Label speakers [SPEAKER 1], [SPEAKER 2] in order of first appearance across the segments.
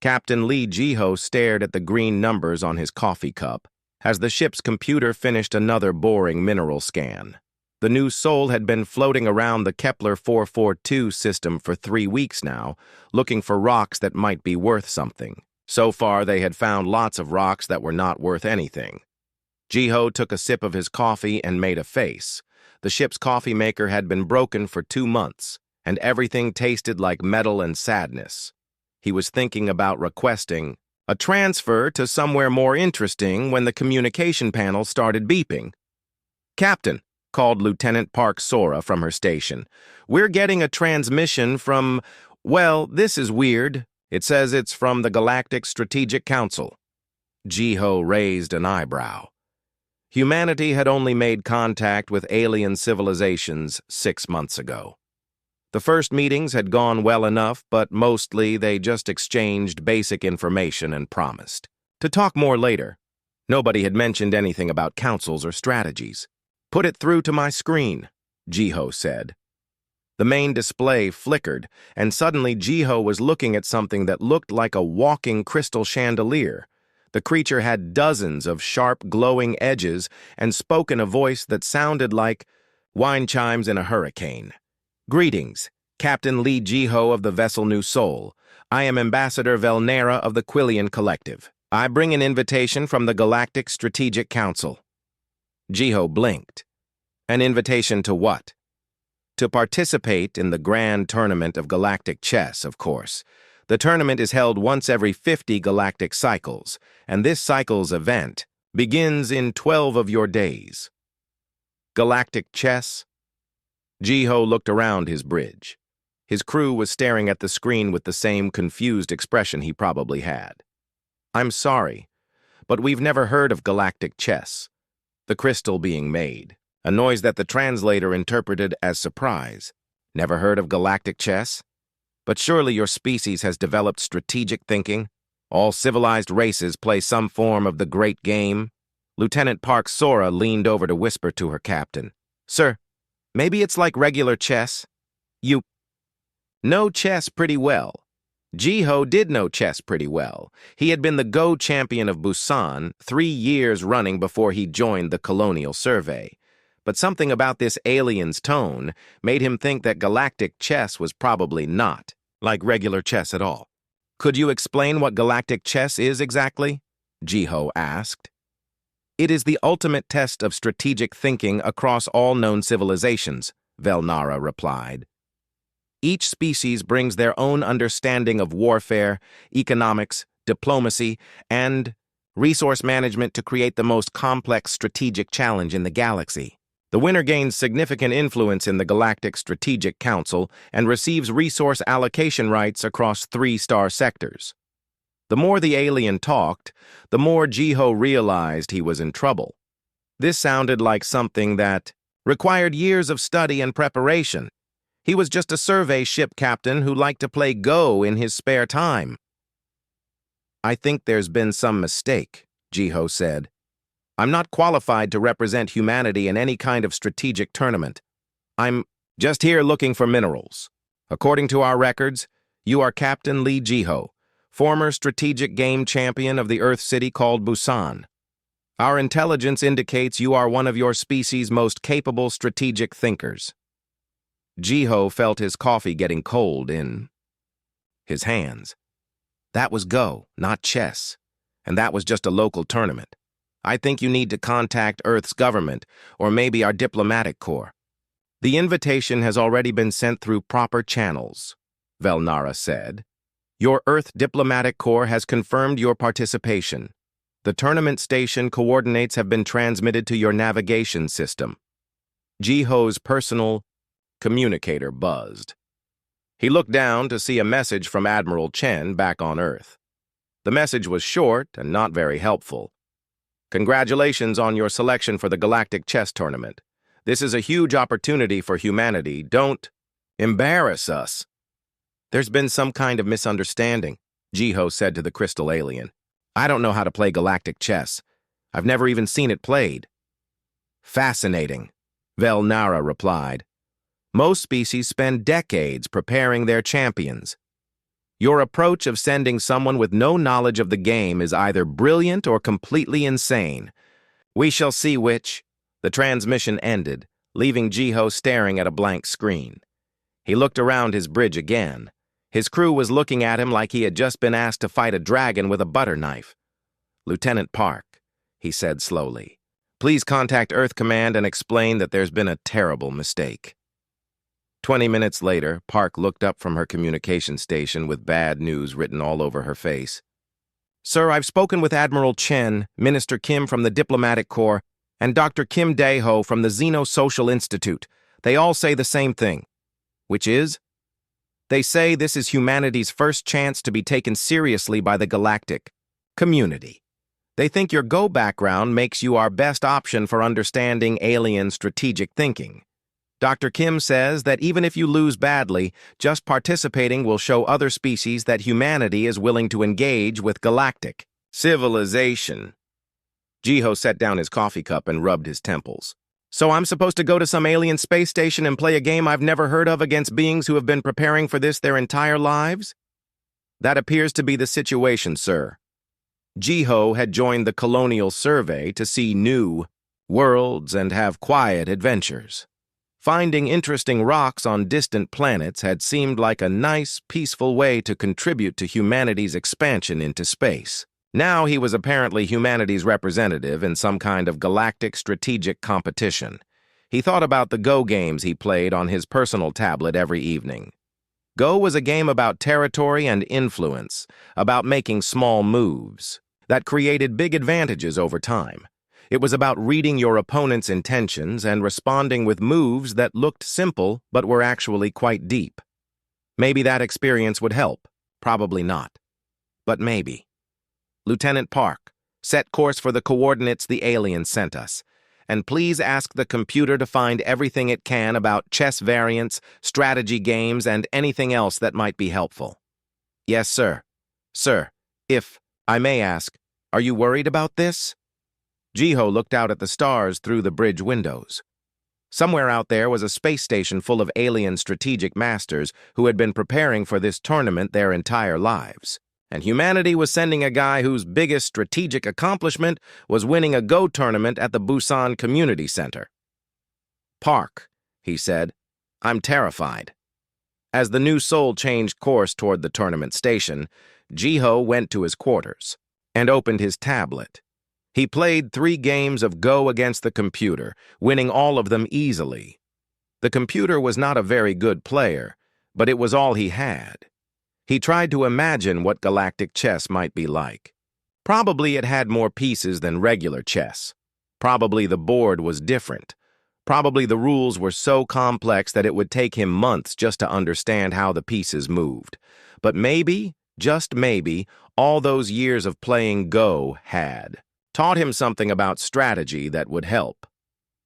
[SPEAKER 1] Captain Lee Jiho stared at the green numbers on his coffee cup as the ship's computer finished another boring mineral scan. The new Sol had been floating around the Kepler 442 system for 3 weeks now, looking for rocks that might be worth something. So far, they had found lots of rocks that were not worth anything. Jiho took a sip of his coffee and made a face. The ship's coffee maker had been broken for 2 months, and everything tasted like metal and sadness. He was thinking about requesting a transfer to somewhere more interesting when the communication panel started beeping. "Captain," called Lieutenant Park Sora from her station, "we're getting a transmission from, well, this is weird. It says it's from the Galactic Strategic Council." Jiho raised an eyebrow. Humanity had only made contact with alien civilizations 6 months ago. The first meetings had gone well enough, but mostly they just exchanged basic information and promised to talk more later. Nobody had mentioned anything about councils or strategies. "Put it through to my screen," Jiho said. The main display flickered, and suddenly Jiho was looking at something that looked like a walking crystal chandelier. The creature had dozens of sharp, glowing edges and spoke in a voice that sounded like wind chimes in a hurricane. "Greetings, Captain Lee Jiho of the vessel New Sol. I am Ambassador Velnera of the Quillian Collective. I bring an invitation from the Galactic Strategic Council." Jiho blinked. An invitation to what? To participate in the grand tournament of galactic chess, of course. The tournament is held once every 50 galactic cycles, and this cycle's event begins in 12 of your days. Galactic chess? Jiho looked around his bridge. His crew was staring at the screen with the same confused expression he probably had. "I'm sorry, but we've never heard of galactic chess." The crystal being made, a noise that the translator interpreted as surprise. "Never heard of galactic chess? But surely your species has developed strategic thinking. All civilized races play some form of the great game." Lieutenant Park Sora leaned over to whisper to her captain. "Sir, maybe it's like regular chess. You know chess pretty well." Jiho did know chess pretty well. He had been the Go champion of Busan 3 years running before he joined the Colonial Survey. But something about this alien's tone made him think that galactic chess was probably not like regular chess at all. "Could you explain what galactic chess is exactly?" Jiho asked. "It is the ultimate test of strategic thinking across all known civilizations," Velnara replied. "Each species brings their own understanding of warfare, economics, diplomacy, and resource management to create the most complex strategic challenge in the galaxy. The winner gains significant influence in the Galactic Strategic Council and receives resource allocation rights across 3-star sectors." The more the alien talked, the more Jiho realized he was in trouble. This sounded like something that required years of study and preparation. He was just a survey ship captain who liked to play Go in his spare time. "I think there's been some mistake," Jiho said. "I'm not qualified to represent humanity in any kind of strategic tournament. I'm just here looking for minerals. According to our records, you are Captain Lee Jiho, former strategic game champion of the Earth city called Busan. Our intelligence indicates you are one of your species' most capable strategic thinkers." Jiho felt his coffee getting cold in his hands. That was Go, not chess, and that was just a local tournament. "I think you need to contact Earth's government, or maybe our diplomatic corps. The invitation has already been sent through proper channels," Velnara said. "Your Earth diplomatic corps has confirmed your participation. The tournament station coordinates have been transmitted to your navigation system." Jiho's personal communicator buzzed. He looked down to see a message from Admiral Chen back on Earth. The message was short and not very helpful. "Congratulations on your selection for the Galactic Chess Tournament. This is a huge opportunity for humanity. Don't embarrass us." "There's been some kind of misunderstanding," Jiho said to the crystal alien. "I don't know how to play galactic chess. I've never even seen it played." "Fascinating," Velnara replied. "Most species spend decades preparing their champions." Your approach of sending someone with no knowledge of the game is either brilliant or completely insane. We shall see which. The transmission ended, leaving Jiho staring at a blank screen. He looked around his bridge again. His crew was looking at him like he had just been asked to fight a dragon with a butter knife. "Lieutenant Park," he said slowly, "please contact Earth Command and explain that there's been a terrible mistake." 20 minutes later, Park looked up from her communication station with bad news written all over her face. "Sir, I've spoken with Admiral Chen, Minister Kim from the Diplomatic Corps, and Dr. Kim Dae-ho from the Xeno-Social Institute. They all say the same thing. Which is? They say this is humanity's first chance to be taken seriously by the galactic community. They think your Go background makes you our best option for understanding alien strategic thinking. Dr. Kim says that even if you lose badly, just participating will show other species that humanity is willing to engage with galactic civilization." Jiho set down his coffee cup and rubbed his temples. "So I'm supposed to go to some alien space station and play a game I've never heard of against beings who have been preparing for this their entire lives?" "That appears to be the situation, sir." Jiho had joined the Colonial Survey to see new worlds and have quiet adventures. Finding interesting rocks on distant planets had seemed like a nice, peaceful way to contribute to humanity's expansion into space. Now he was apparently humanity's representative in some kind of galactic strategic competition. He thought about the Go games he played on his personal tablet every evening. Go was a game about territory and influence, about making small moves that created big advantages over time. It was about reading your opponent's intentions and responding with moves that looked simple but were actually quite deep. Maybe that experience would help. Probably not. But maybe. "Lieutenant Park, set course for the coordinates the aliens sent us. And please ask the computer to find everything it can about chess variants, strategy games, and anything else that might be helpful." "Yes, sir." "Sir, if I may ask, are you worried about this?" Jiho looked out at the stars through the bridge windows. Somewhere out there was a space station full of alien strategic masters who had been preparing for this tournament their entire lives. And humanity was sending a guy whose biggest strategic accomplishment was winning a Go tournament at the Busan Community Center. "Park," he said, "I'm terrified." As the new soul changed course toward the tournament station, Jiho went to his quarters and opened his tablet. He played 3 games of Go against the computer, winning all of them easily. The computer was not a very good player, but it was all he had. He tried to imagine what galactic chess might be like. Probably it had more pieces than regular chess. Probably the board was different. Probably the rules were so complex that it would take him months just to understand how the pieces moved. But maybe, just maybe, all those years of playing Go had taught him something about strategy that would help.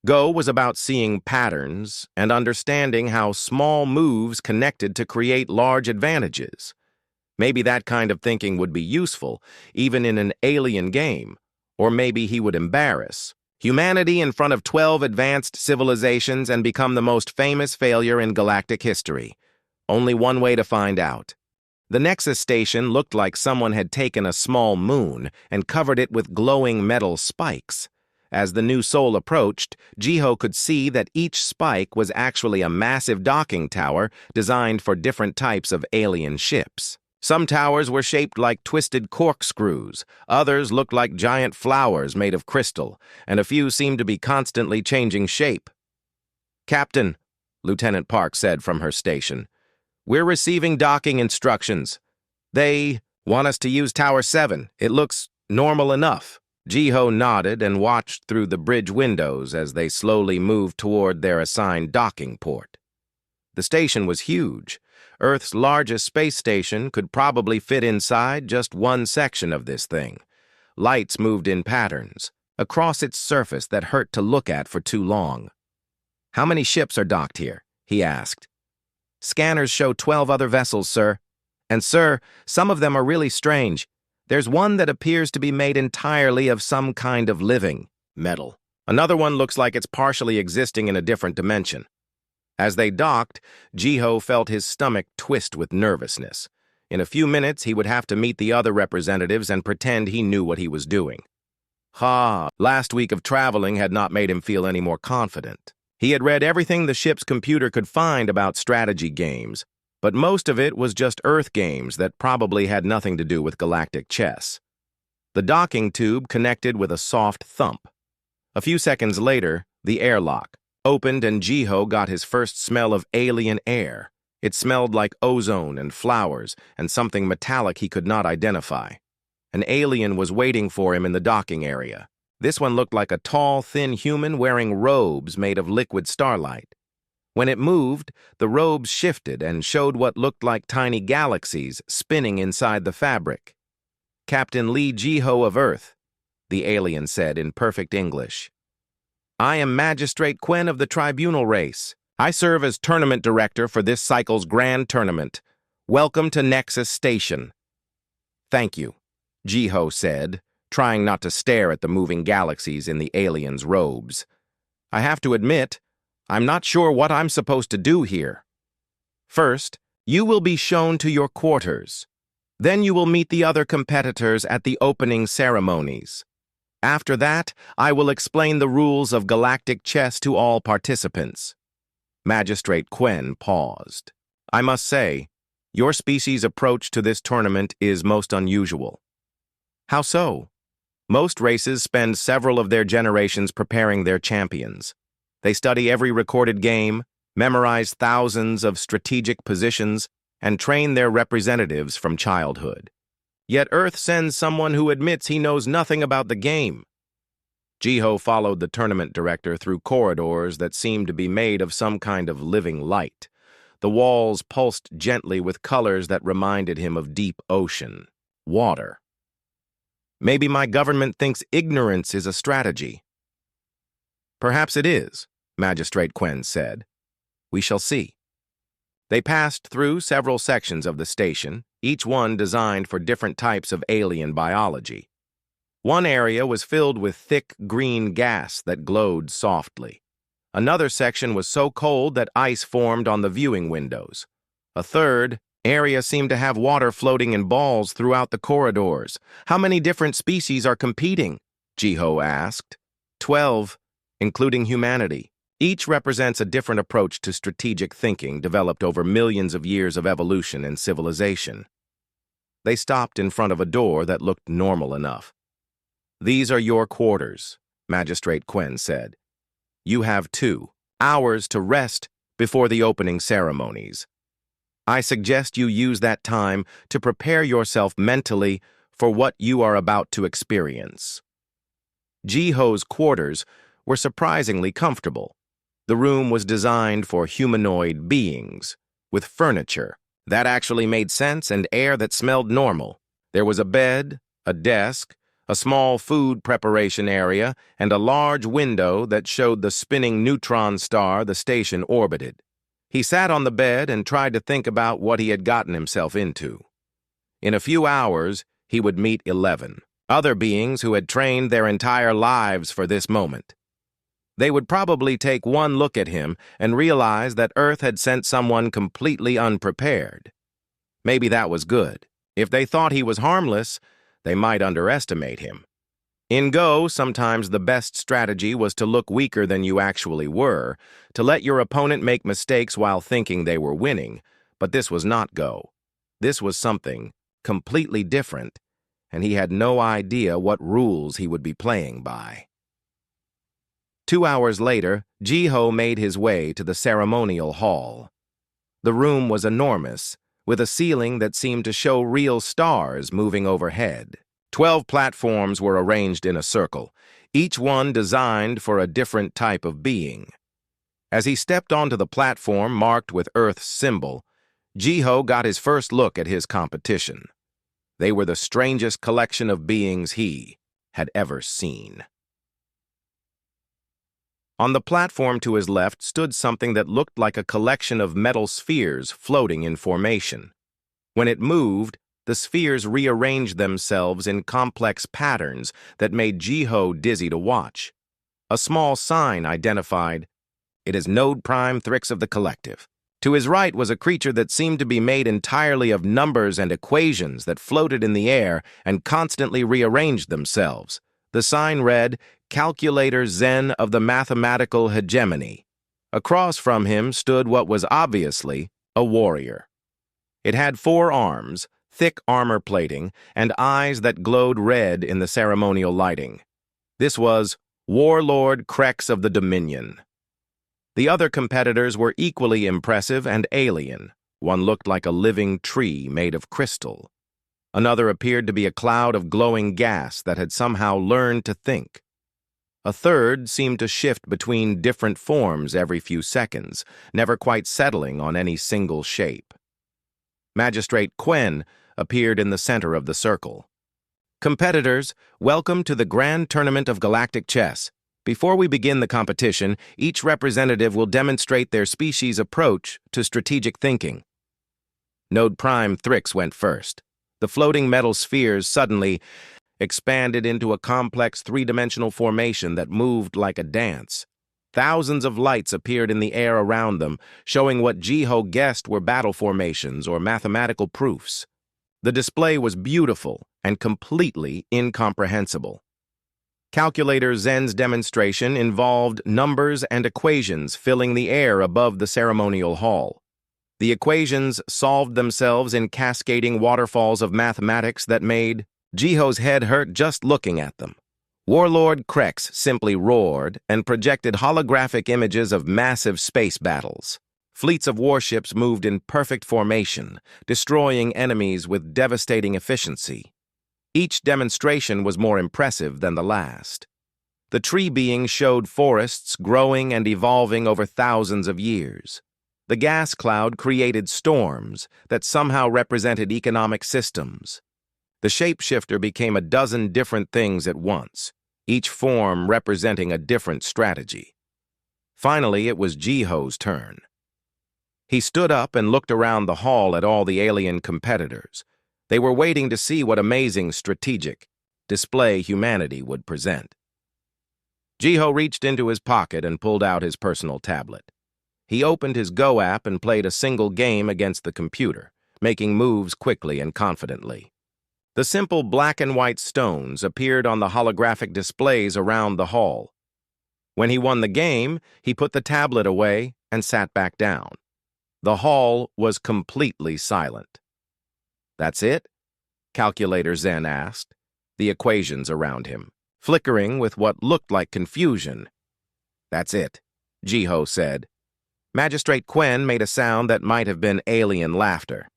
[SPEAKER 1] Go was about seeing patterns and understanding how small moves connected to create large advantages. Maybe that kind of thinking would be useful, even in an alien game, or maybe he would embarrass humanity in front of 12 advanced civilizations and become the most famous failure in galactic history. Only one way to find out. The Nexus station looked like someone had taken a small moon and covered it with glowing metal spikes. As the new soul approached, Jiho could see that each spike was actually a massive docking tower designed for different types of alien ships. Some towers were shaped like twisted corkscrews, others looked like giant flowers made of crystal, and a few seemed to be constantly changing shape. "Captain," Lieutenant Park said from her station, "we're receiving docking instructions. They want us to use Tower 7. It looks normal enough." Jiho nodded and watched through the bridge windows as they slowly moved toward their assigned docking port. The station was huge. Earth's largest space station could probably fit inside just one section of this thing. Lights moved in patterns across its surface that hurt to look at for too long. "How many ships are docked here?" he asked. "Scanners show 12 other vessels, sir. And, sir, some of them are really strange. There's one that appears to be made entirely of some kind of living metal. Another one looks like it's partially existing in a different dimension." As they docked, Jiho felt his stomach twist with nervousness. In a few minutes, he would have to meet the other representatives and pretend he knew what he was doing. Last week of traveling had not made him feel any more confident. He had read everything the ship's computer could find about strategy games, but most of it was just Earth games that probably had nothing to do with galactic chess. The docking tube connected with a soft thump. A few seconds later, the airlock opened and Jiho got his first smell of alien air. It smelled like ozone and flowers and something metallic he could not identify. An alien was waiting for him in the docking area. This one looked like a tall, thin human wearing robes made of liquid starlight. When it moved, the robes shifted and showed what looked like tiny galaxies spinning inside the fabric. "Captain Lee Jiho of Earth," the alien said in perfect English. "I am Magistrate Quen of the Tribunal race. I serve as tournament director for this cycle's grand tournament. Welcome to Nexus Station." "Thank you," Jiho said, trying not to stare at the moving galaxies in the alien's robes. "I have to admit, I'm not sure what I'm supposed to do here. First, you will be shown to your quarters. Then you will meet the other competitors at the opening ceremonies. After that, I will explain the rules of galactic chess to all participants." Magistrate Quen paused. "I must say, your species' approach to this tournament is most unusual." "How so?" "Most races spend several of their generations preparing their champions. They study every recorded game, memorize thousands of strategic positions, and train their representatives from childhood. Yet Earth sends someone who admits he knows nothing about the game." Jiho followed the tournament director through corridors that seemed to be made of some kind of living light. The walls pulsed gently with colors that reminded him of deep ocean, water. "Maybe my government thinks ignorance is a strategy." "Perhaps it is," Magistrate Quen said. "We shall see." They passed through several sections of the station, each one designed for different types of alien biology. One area was filled with thick green gas that glowed softly. Another section was so cold that ice formed on the viewing windows. A third area seemed to have water floating in balls throughout the corridors. "How many different species are competing?" Jiho asked. 12, including humanity. Each represents a different approach to strategic thinking developed over millions of years of evolution and civilization. They stopped in front of a door that looked normal enough. "These are your quarters," Magistrate Quen said. "You have 2 hours to rest before the opening ceremonies. I suggest you use that time to prepare yourself mentally for what you are about to experience." Jiho's quarters were surprisingly comfortable. The room was designed for humanoid beings, with furniture that actually made sense and air that smelled normal. There was a bed, a desk, a small food preparation area, and a large window that showed the spinning neutron star the station orbited. He sat on the bed and tried to think about what he had gotten himself into. In a few hours, he would meet 11 other beings who had trained their entire lives for this moment. They would probably take one look at him and realize that Earth had sent someone completely unprepared. Maybe that was good. If they thought he was harmless, they might underestimate him. In Go, sometimes the best strategy was to look weaker than you actually were, to let your opponent make mistakes while thinking they were winning. But this was not Go. This was something completely different, and he had no idea what rules he would be playing by. 2 hours later, Jiho made his way to the ceremonial hall. The room was enormous, with a ceiling that seemed to show real stars moving overhead. 12 platforms were arranged in a circle, each one designed for a different type of being. As he stepped onto the platform marked with Earth's symbol, Jiho got his first look at his competition. They were the strangest collection of beings he had ever seen. On the platform to his left stood something that looked like a collection of metal spheres floating in formation. When it moved, the spheres rearranged themselves in complex patterns that made Jiho dizzy to watch. A small sign identified, "It is Node Prime Thrix of the Collective." To his right was a creature that seemed to be made entirely of numbers and equations that floated in the air and constantly rearranged themselves. The sign read, "Calculator Zen of the Mathematical Hegemony." Across from him stood what was obviously a warrior. It had 4 arms, thick armor plating, and eyes that glowed red in the ceremonial lighting. This was Warlord Krex of the Dominion. The other competitors were equally impressive and alien. One looked like a living tree made of crystal. Another appeared to be a cloud of glowing gas that had somehow learned to think. A third seemed to shift between different forms every few seconds, never quite settling on any single shape. Magistrate Quen appeared in the center of the circle. "Competitors, welcome to the Grand Tournament of Galactic Chess. Before we begin the competition, each representative will demonstrate their species' approach to strategic thinking." Node Prime Thrix went first. The floating metal spheres suddenly expanded into a complex 3-dimensional formation that moved like a dance. Thousands of lights appeared in the air around them, showing what Jiho guessed were battle formations or mathematical proofs. The display was beautiful and completely incomprehensible. Calculator Zen's demonstration involved numbers and equations filling the air above the ceremonial hall. The equations solved themselves in cascading waterfalls of mathematics that made Jiho's head hurt just looking at them. Warlord Krex simply roared and projected holographic images of massive space battles. Fleets of warships moved in perfect formation, destroying enemies with devastating efficiency. Each demonstration was more impressive than the last. The tree beings showed forests growing and evolving over thousands of years. The gas cloud created storms that somehow represented economic systems. The shapeshifter became a dozen different things at once, each form representing a different strategy. Finally, it was Jiho's turn. He stood up and looked around the hall at all the alien competitors. They were waiting to see what amazing strategic display humanity would present. Jiho reached into his pocket and pulled out his personal tablet. He opened his Go app and played a single game against the computer, making moves quickly and confidently. The simple black and white stones appeared on the holographic displays around the hall. When he won the game, he put the tablet away and sat back down. The hall was completely silent. "That's it?" Calculator Zen asked, the equations around him flickering with what looked like confusion. "That's it," Jiho said. Magistrate Quen made a sound that might have been alien laughter.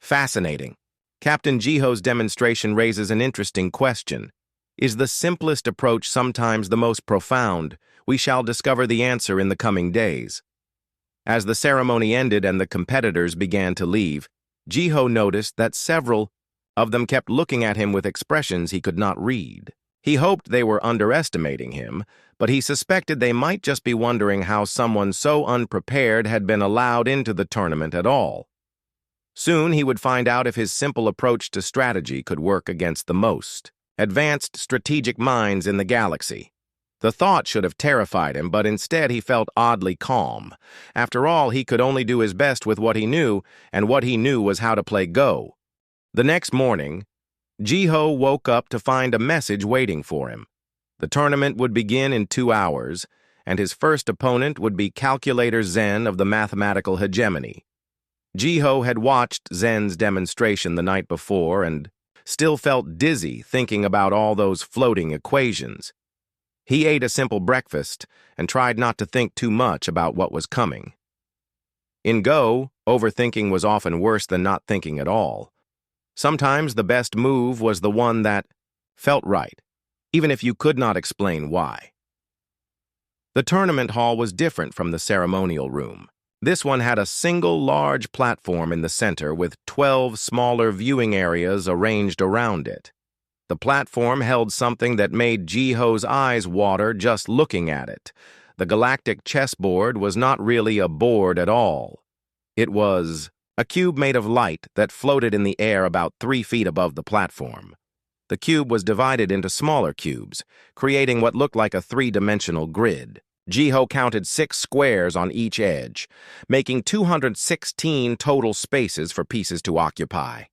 [SPEAKER 1] "Fascinating. Captain Jiho's demonstration raises an interesting question. Is the simplest approach sometimes the most profound? We shall discover the answer in the coming days." As the ceremony ended and the competitors began to leave, Jiho noticed that several of them kept looking at him with expressions he could not read. He hoped they were underestimating him, but he suspected they might just be wondering how someone so unprepared had been allowed into the tournament at all. Soon he would find out if his simple approach to strategy could work against the most advanced strategic minds in the galaxy. The thought should have terrified him, but instead he felt oddly calm. After all, he could only do his best with what he knew, and what he knew was how to play Go. The next morning, Jiho woke up to find a message waiting for him. The tournament would begin in 2 hours, and his first opponent would be Calculator Zen of the Mathematical Hegemony. Jiho had watched Zen's demonstration the night before and still felt dizzy thinking about all those floating equations. He ate a simple breakfast and tried not to think too much about what was coming. In Go, overthinking was often worse than not thinking at all. Sometimes the best move was the one that felt right, even if you could not explain why. The tournament hall was different from the ceremonial room. This one had a single large platform in the center with 12 smaller viewing areas arranged around it. The platform held something that made Jiho's eyes water just looking at it. The galactic chessboard was not really a board at all. It was a cube made of light that floated in the air about 3 feet above the platform. The cube was divided into smaller cubes, creating what looked like a 3-dimensional grid. Jiho counted 6 squares on each edge, making 216 total spaces for pieces to occupy.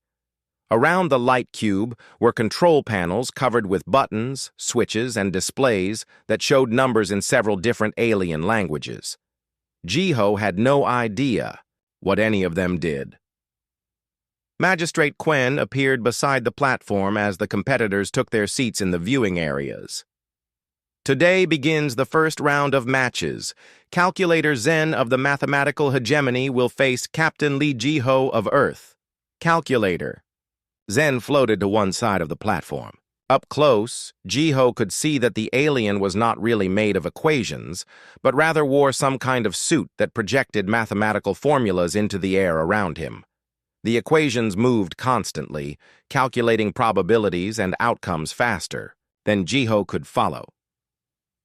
[SPEAKER 1] Around the light cube were control panels covered with buttons, switches, and displays that showed numbers in several different alien languages. Jiho had no idea what any of them did. Magistrate Quen appeared beside the platform as the competitors took their seats in the viewing areas. Today begins the first round of matches. Calculator Zen of the Mathematical Hegemony will face Captain Li Jiho of Earth. Calculator. Zen floated to one side of the platform. Up close, Jiho could see that the alien was not really made of equations, but rather wore some kind of suit that projected mathematical formulas into the air around him. The equations moved constantly, calculating probabilities and outcomes faster than Jiho could follow.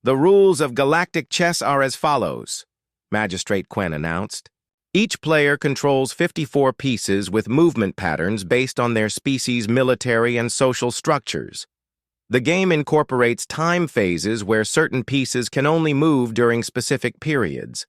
[SPEAKER 1] The rules of galactic chess are as follows, Magistrate Quen announced. Each player controls 54 pieces with movement patterns based on their species' military and social structures. The game incorporates time phases where certain pieces can only move during specific periods.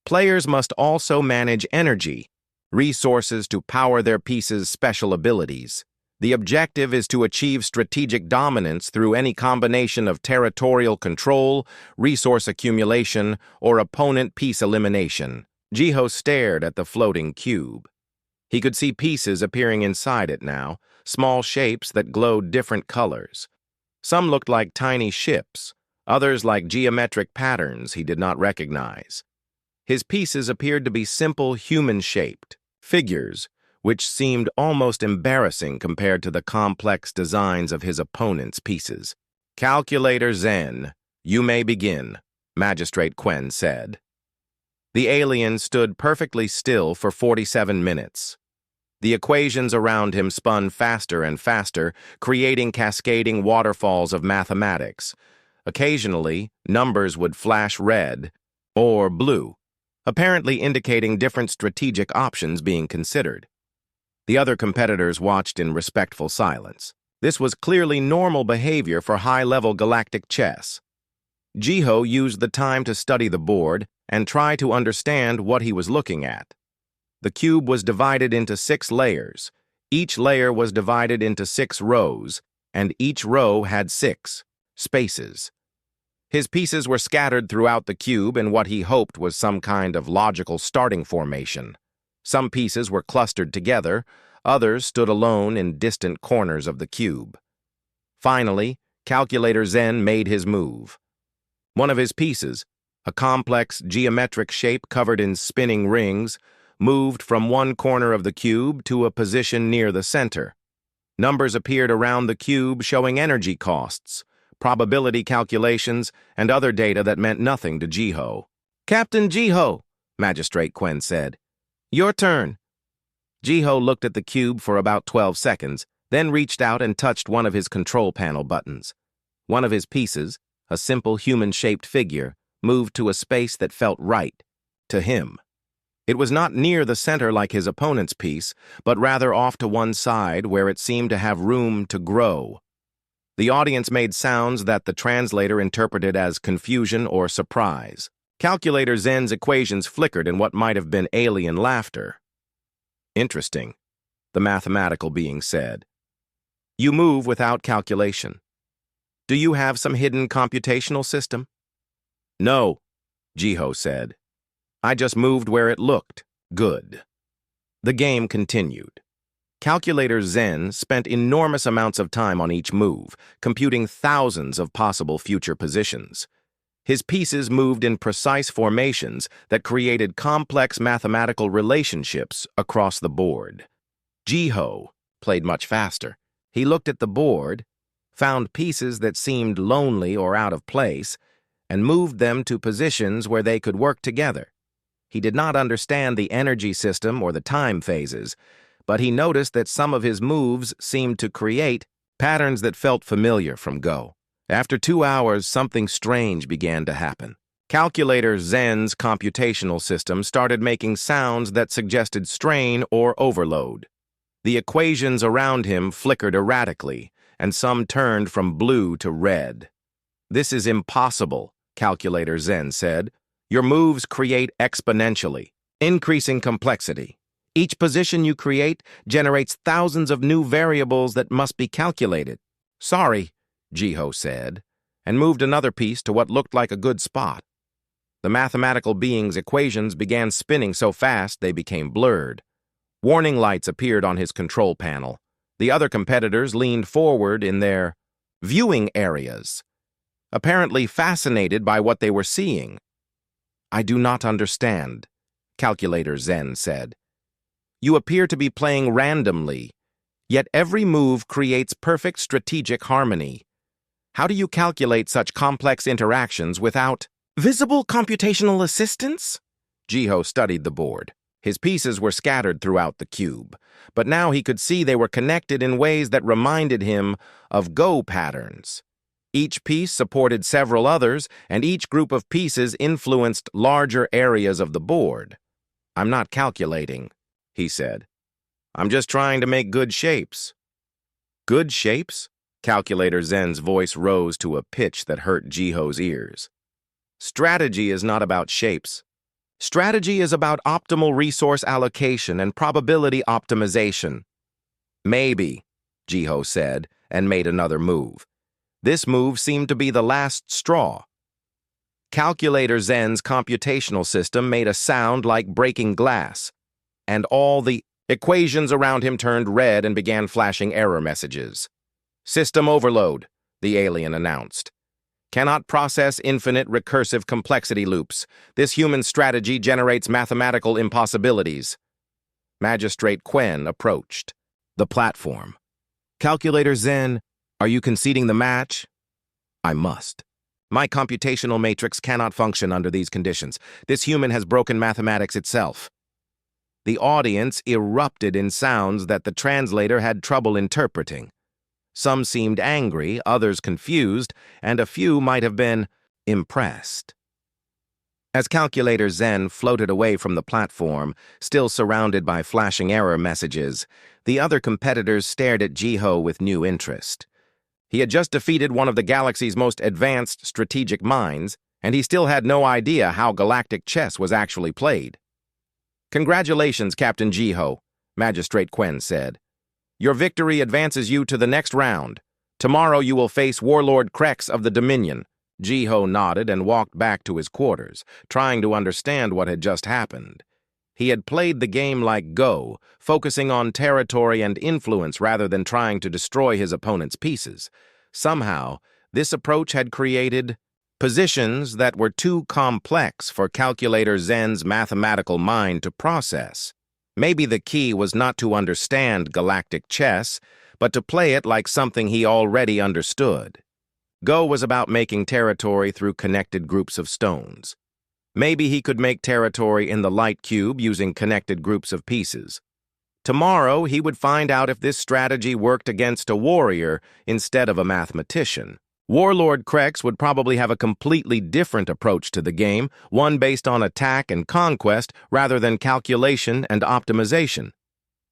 [SPEAKER 1] Players must also manage energy, resources to power their pieces' special abilities. The objective is to achieve strategic dominance through any combination of territorial control, resource accumulation, or opponent piece elimination. Jiho stared at the floating cube. He could see pieces appearing inside it now, small shapes that glowed different colors. Some looked like tiny ships, others like geometric patterns he did not recognize. His pieces appeared to be simple human-shaped figures, which seemed almost embarrassing compared to the complex designs of his opponent's pieces. Calculator Zen, you may begin, Magistrate Quen said. The alien stood perfectly still for 47 minutes. The equations around him spun faster and faster, creating cascading waterfalls of mathematics. Occasionally, numbers would flash red or blue, apparently indicating different strategic options being considered. The other competitors watched in respectful silence. This was clearly normal behavior for high-level galactic chess. Jiho used the time to study the board and try to understand what he was looking at. The cube was divided into 6 layers. Each layer was divided into 6 rows, and each row had 6 spaces. His pieces were scattered throughout the cube in what he hoped was some kind of logical starting formation. Some pieces were clustered together, others stood alone in distant corners of the cube. Finally, Calculator Zen made his move. One of his pieces, a complex geometric shape covered in spinning rings, moved from one corner of the cube to a position near the center. Numbers appeared around the cube showing energy costs, probability calculations, and other data that meant nothing to Jiho. Captain Jiho, Magistrate Quen said. Your turn. Jiho looked at the cube for about 12 seconds, then reached out and touched one of his control panel buttons. One of his pieces, a simple human-shaped figure, moved to a space that felt right to him. It was not near the center like his opponent's piece, but rather off to one side where it seemed to have room to grow. The audience made sounds that the translator interpreted as confusion or surprise. Calculator Zen's equations flickered in what might have been alien laughter. Interesting, the mathematical being said. You move without calculation. Do you have some hidden computational system? No, Jiho said. I just moved where it looked good. The game continued. Calculator Zen spent enormous amounts of time on each move, computing thousands of possible future positions. His pieces moved in precise formations that created complex mathematical relationships across the board. Jiho played much faster. He looked at the board, found pieces that seemed lonely or out of place, and moved them to positions where they could work together. He did not understand the energy system or the time phases, but he noticed that some of his moves seemed to create patterns that felt familiar from Go. After 2 hours, something strange began to happen. Calculator Zen's computational system started making sounds that suggested strain or overload. The equations around him flickered erratically, and some turned from blue to red. This is impossible, Calculator Zen said. Your moves create exponentially, increasing complexity. Each position you create generates thousands of new variables that must be calculated. Sorry, Jiho said, and moved another piece to what looked like a good spot. The mathematical being's equations began spinning so fast they became blurred. Warning lights appeared on his control panel. The other competitors leaned forward in their viewing areas, apparently fascinated by what they were seeing. I do not understand, Calculator Zen said. You appear to be playing randomly, yet every move creates perfect strategic harmony. How do you calculate such complex interactions without visible computational assistance? Jiho studied the board. His pieces were scattered throughout the cube, but now he could see they were connected in ways that reminded him of Go patterns. Each piece supported several others, and each group of pieces influenced larger areas of the board. I'm not calculating, he said. I'm just trying to make good shapes. Good shapes? Calculator Zen's voice rose to a pitch that hurt Jiho's ears. Strategy is not about shapes. Strategy is about optimal resource allocation and probability optimization. Maybe, Jiho said, and made another move. This move seemed to be the last straw. Calculator Zen's computational system made a sound like breaking glass, and all the equations around him turned red and began flashing error messages. System overload, the alien announced. Cannot process infinite recursive complexity loops. This human strategy generates mathematical impossibilities. Magistrate Quen approached the platform. Calculator Zen, are you conceding the match? I must. My computational matrix cannot function under these conditions. This human has broken mathematics itself. The audience erupted in sounds that the translator had trouble interpreting. Some seemed angry, others confused, and a few might have been impressed. As Calculator Zen floated away from the platform, still surrounded by flashing error messages, the other competitors stared at Jiho with new interest. He had just defeated one of the galaxy's most advanced strategic minds, and he still had no idea how galactic chess was actually played. Congratulations, Captain Jiho, Magistrate Quen said. Your victory advances you to the next round. Tomorrow you will face Warlord Krex of the Dominion. Jiho nodded and walked back to his quarters, trying to understand what had just happened. He had played the game like Go, focusing on territory and influence rather than trying to destroy his opponent's pieces. Somehow, this approach had created positions that were too complex for Calculator Zen's mathematical mind to process. Maybe the key was not to understand galactic chess, but to play it like something he already understood. Go was about making territory through connected groups of stones. Maybe he could make territory in the light cube using connected groups of pieces. Tomorrow, he would find out if this strategy worked against a warrior instead of a mathematician. Warlord Krex would probably have a completely different approach to the game, one based on attack and conquest rather than calculation and optimization.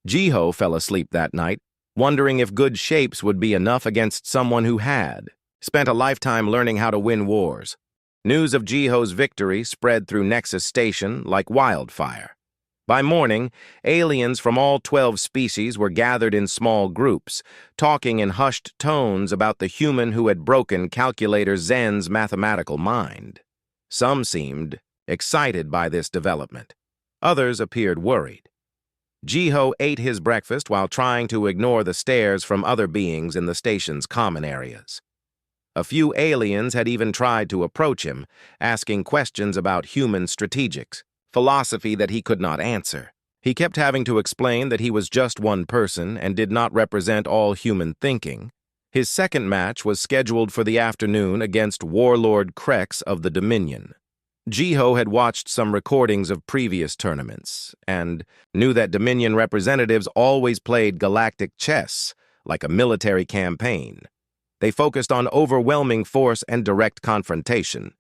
[SPEAKER 1] Jiho fell asleep that night, wondering if good shapes would be enough against someone who had spent a lifetime learning how to win wars. News of Jiho's victory spread through Nexus Station like wildfire. By morning, aliens from all 12 species were gathered in small groups, talking in hushed tones about the human who had broken Calculator Zen's mathematical mind. Some seemed excited by this development. Others appeared worried. Jiho ate his breakfast while trying to ignore the stares from other beings in the station's common areas. A few aliens had even tried to approach him, asking questions about human strategics. Philosophy that he could not answer. He kept having to explain that he was just one person and did not represent all human thinking. His second match was scheduled for the afternoon against Warlord Krex of the Dominion. Jiho had watched some recordings of previous tournaments and knew that Dominion representatives always played galactic chess, like a military campaign. They focused on overwhelming force and direct confrontation.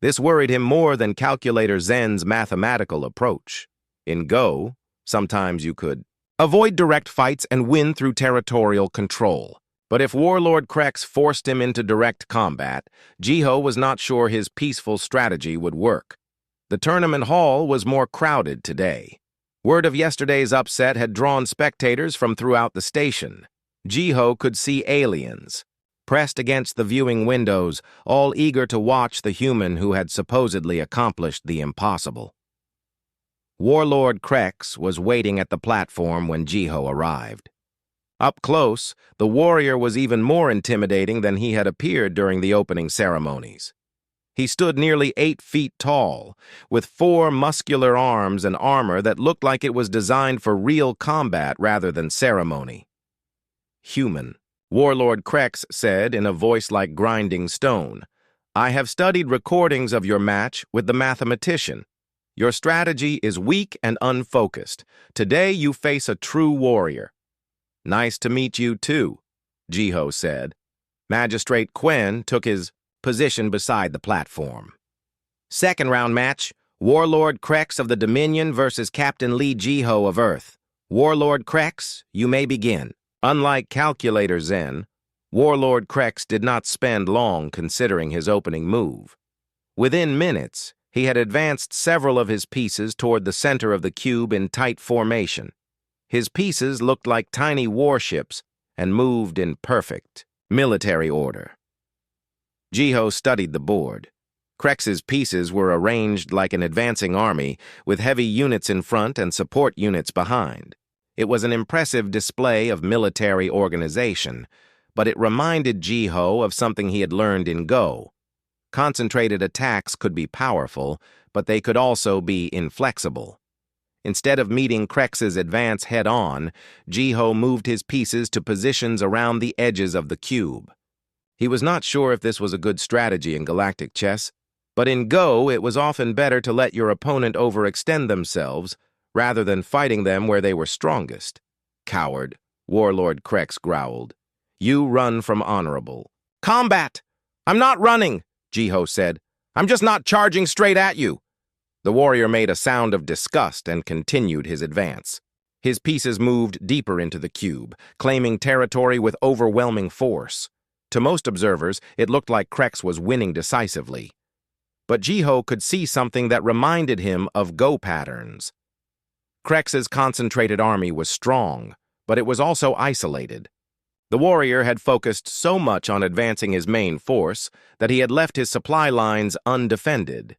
[SPEAKER 1] This worried him more than Calculator Zen's mathematical approach. In Go, sometimes you could avoid direct fights and win through territorial control. But if Warlord Krex forced him into direct combat, Jiho was not sure his peaceful strategy would work. The tournament hall was more crowded today. Word of yesterday's upset had drawn spectators from throughout the station. Jiho could see aliens, pressed against the viewing windows, all eager to watch the human who had supposedly accomplished the impossible. Warlord Krex was waiting at the platform when Jiho arrived. Up close, the warrior was even more intimidating than he had appeared during the opening ceremonies. He stood nearly 8 feet tall, with 4 muscular arms and armor that looked like it was designed for real combat rather than ceremony. "Human," Warlord Krex said in a voice like grinding stone. "I have studied recordings of your match with the mathematician. Your strategy is weak and unfocused. Today you face a true warrior." "Nice to meet you, too," Jiho said. Magistrate Quen took his position beside the platform. Second round match, Warlord Krex of the Dominion versus Captain Lee Jiho of Earth. Warlord Krex, you may begin. Unlike Calculator Zen, Warlord Krex did not spend long considering his opening move. Within minutes, he had advanced several of his pieces toward the center of the cube in tight formation. His pieces looked like tiny warships and moved in perfect military order. Jiho studied the board. Krex's pieces were arranged like an advancing army, with heavy units in front and support units behind. It was an impressive display of military organization, but it reminded Jiho of something he had learned in Go. Concentrated attacks could be powerful, but they could also be inflexible. Instead of meeting Krex's advance head-on, Jiho moved his pieces to positions around the edges of the cube. He was not sure if this was a good strategy in Galactic chess, but in Go it was often better to let your opponent overextend themselves rather than fighting them where they were strongest. "Coward," Warlord Krex growled. "You run from honorable." "Combat! I'm not running," Jiho said. "I'm just not charging straight at you." The warrior made a sound of disgust and continued his advance. His pieces moved deeper into the cube, claiming territory with overwhelming force. To most observers, it looked like Krex was winning decisively. But Jiho could see something that reminded him of Go patterns. Krex's concentrated army was strong, but it was also isolated. The warrior had focused so much on advancing his main force that he had left his supply lines undefended.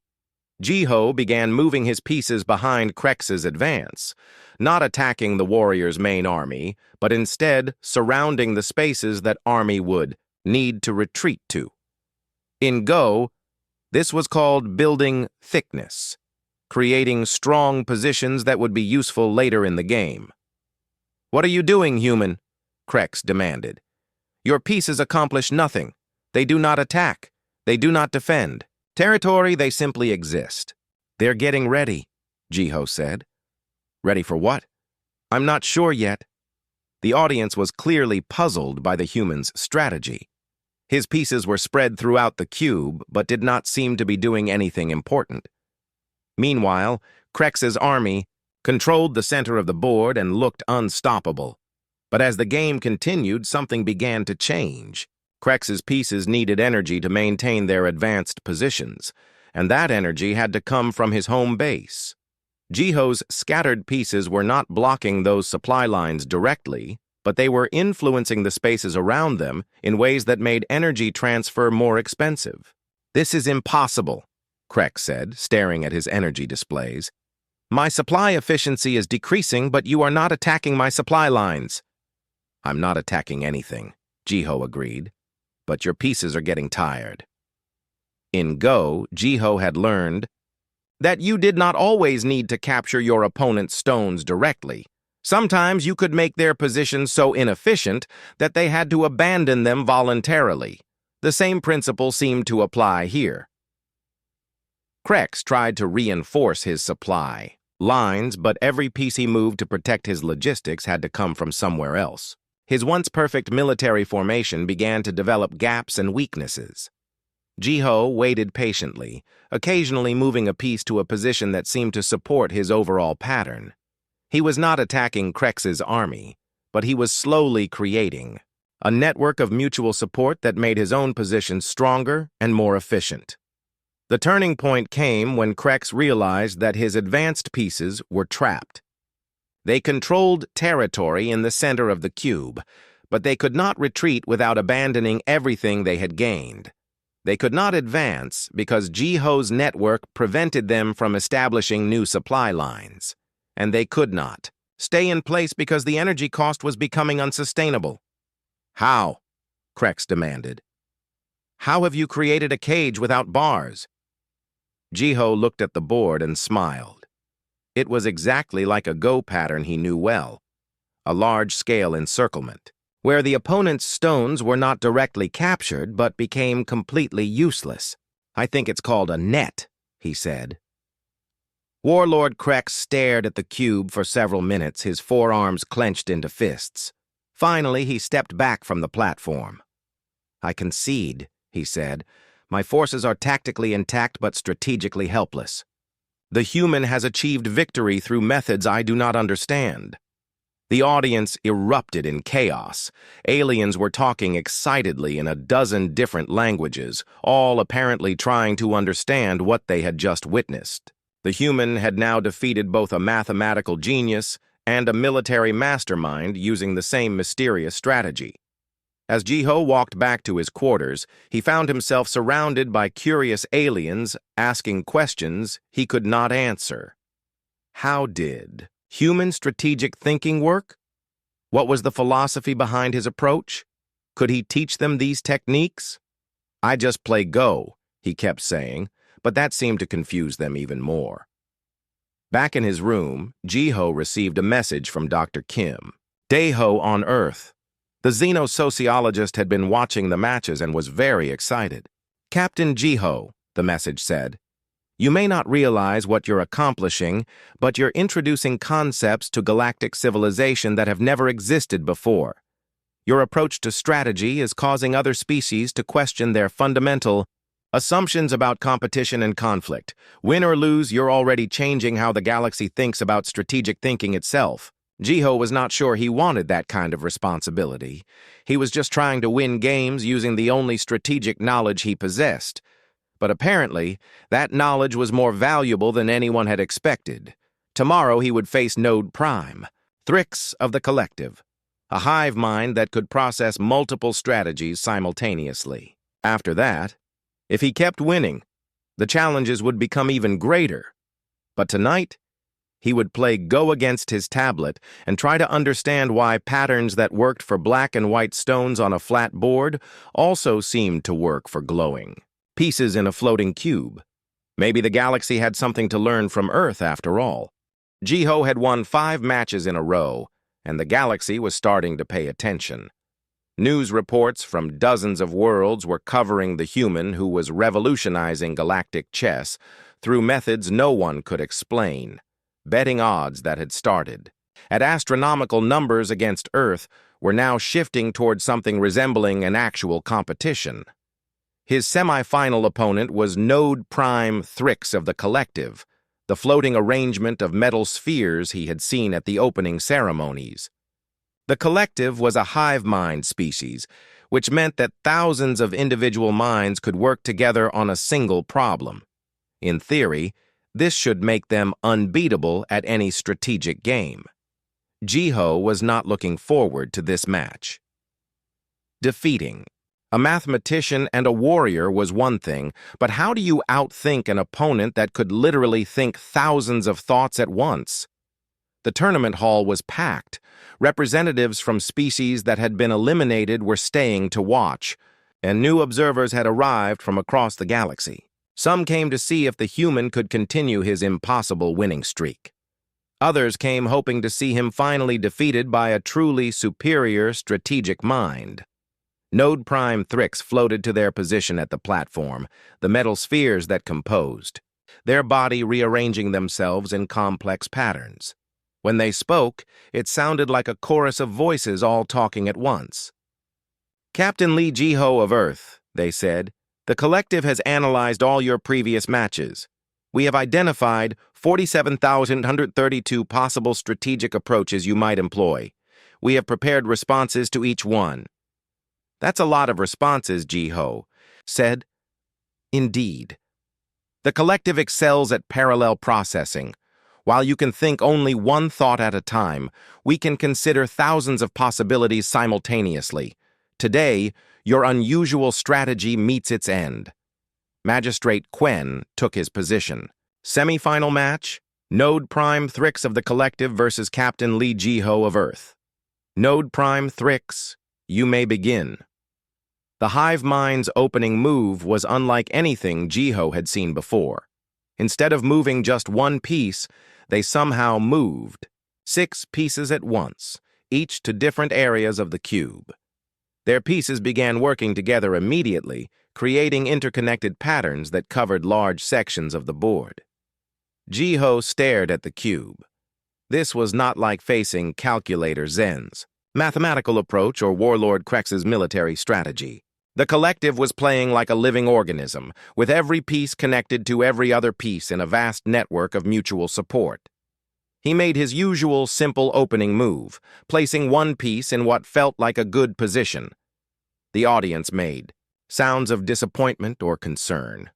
[SPEAKER 1] Jiho began moving his pieces behind Krex's advance, not attacking the warrior's main army, but instead surrounding the spaces that army would need to retreat to. In Go, this was called building thickness, creating strong positions that would be useful later in the game. "What are you doing, human?" Krex demanded. "Your pieces accomplish nothing. They do not attack. They do not defend. Territory, they simply exist." "They're getting ready," Jiho said. "Ready for what?" "I'm not sure yet." The audience was clearly puzzled by the human's strategy. His pieces were spread throughout the cube, but did not seem to be doing anything important. Meanwhile, Krex's army controlled the center of the board and looked unstoppable. But as the game continued, something began to change. Krex's pieces needed energy to maintain their advanced positions, and that energy had to come from his home base. Jiho's scattered pieces were not blocking those supply lines directly, but they were influencing the spaces around them in ways that made energy transfer more expensive. "This is impossible," Krex said, staring at his energy displays. "My supply efficiency is decreasing, but you are not attacking my supply lines." "I'm not attacking anything," Jiho agreed, "but your pieces are getting tired." In Go, Jiho had learned that you did not always need to capture your opponent's stones directly. Sometimes you could make their positions so inefficient that they had to abandon them voluntarily. The same principle seemed to apply here. Krex tried to reinforce his supply lines, but every piece he moved to protect his logistics had to come from somewhere else. His once perfect military formation began to develop gaps and weaknesses. Jiho waited patiently, occasionally moving a piece to a position that seemed to support his overall pattern. He was not attacking Krex's army, but he was slowly creating a network of mutual support that made his own position stronger and more efficient. The turning point came when Krex realized that his advanced pieces were trapped. They controlled territory in the center of the cube, but they could not retreat without abandoning everything they had gained. They could not advance because Jiho's network prevented them from establishing new supply lines. And they could not stay in place because the energy cost was becoming unsustainable. How? Krex demanded. How have you created a cage without bars? Jiho looked at the board and smiled. It was exactly like a Go pattern he knew well, a large-scale encirclement, where the opponent's stones were not directly captured but became completely useless. I think it's called a net, he said. Warlord Krex stared at the cube for several minutes, his forearms clenched into fists. Finally, he stepped back from the platform. I concede, he said. My forces are tactically intact but strategically helpless. The human has achieved victory through methods I do not understand. The audience erupted in chaos. Aliens were talking excitedly in a dozen different languages, all apparently trying to understand what they had just witnessed. The human had now defeated both a mathematical genius and a military mastermind using the same mysterious strategy. As Jiho walked back to his quarters, he found himself surrounded by curious aliens asking questions he could not answer. How did human strategic thinking work? What was the philosophy behind his approach? Could he teach them these techniques? I just play Go, he kept saying, but that seemed to confuse them even more. Back in his room, Jiho received a message from Dr. Kim. Daeho on Earth. The xenosociologist had been watching the matches and was very excited. Captain Jiho, the message said, you may not realize what you're accomplishing, but you're introducing concepts to galactic civilization that have never existed before. Your approach to strategy is causing other species to question their fundamental assumptions about competition and conflict. Win or lose, you're already changing how the galaxy thinks about strategic thinking itself. Jiho was not sure he wanted that kind of responsibility. He was just trying to win games using the only strategic knowledge he possessed. But apparently, that knowledge was more valuable than anyone had expected. Tomorrow he would face Node Prime, Thrix of the Collective, a hive mind that could process multiple strategies simultaneously. After that, if he kept winning, the challenges would become even greater. But tonight, he would play Go against his tablet and try to understand why patterns that worked for black and white stones on a flat board also seemed to work for glowing pieces in a floating cube. Maybe the galaxy had something to learn from Earth after all. Jiho had won 5 matches in a row, and the galaxy was starting to pay attention. News reports from dozens of worlds were covering the human who was revolutionizing galactic chess through methods no one could explain. Betting odds that had started at astronomical numbers against Earth were now shifting toward something resembling an actual competition. His semi-final opponent was Node Prime Thrix of the Collective, the floating arrangement of metal spheres he had seen at the opening ceremonies. The Collective was a hive mind species, which meant that thousands of individual minds could work together on a single problem. In theory, this should make them unbeatable at any strategic game. Jiho was not looking forward to this match. Defeating a mathematician and a warrior was one thing, but how do you outthink an opponent that could literally think thousands of thoughts at once? The tournament hall was packed. Representatives from species that had been eliminated were staying to watch, and new observers had arrived from across the galaxy. Some came to see if the human could continue his impossible winning streak. Others came hoping to see him finally defeated by a truly superior strategic mind. Node Prime Thrix floated to their position at the platform, the metal spheres that composed, their body rearranging themselves in complex patterns. When they spoke, it sounded like a chorus of voices all talking at once. Captain Lee Jiho of Earth, they said, the Collective has analyzed all your previous matches. We have identified 47,132 possible strategic approaches you might employ. We have prepared responses to each one. That's a lot of responses, Ji-ho said. Indeed. The collective excels at parallel processing. While you can think only one thought at a time, we can consider thousands of possibilities simultaneously. Today, your unusual strategy meets its end. Magistrate Quen took his position. Semi-final match, Node Prime Thrix of the Collective versus Captain Lee Ji-ho of Earth. Node Prime Thrix, you may begin. The hive mind's opening move was unlike anything Ji-ho had seen before. Instead of moving just one piece, they somehow moved 6 pieces at once, each to different areas of the cube. Their pieces began working together immediately, creating interconnected patterns that covered large sections of the board. Ji-ho stared at the cube. This was not like facing Calculator Zen's mathematical approach or Warlord Krex's military strategy. The collective was playing like a living organism, with every piece connected to every other piece in a vast network of mutual support. He made his usual simple opening move, placing one piece in what felt like a good position. The audience made sounds of disappointment or concern.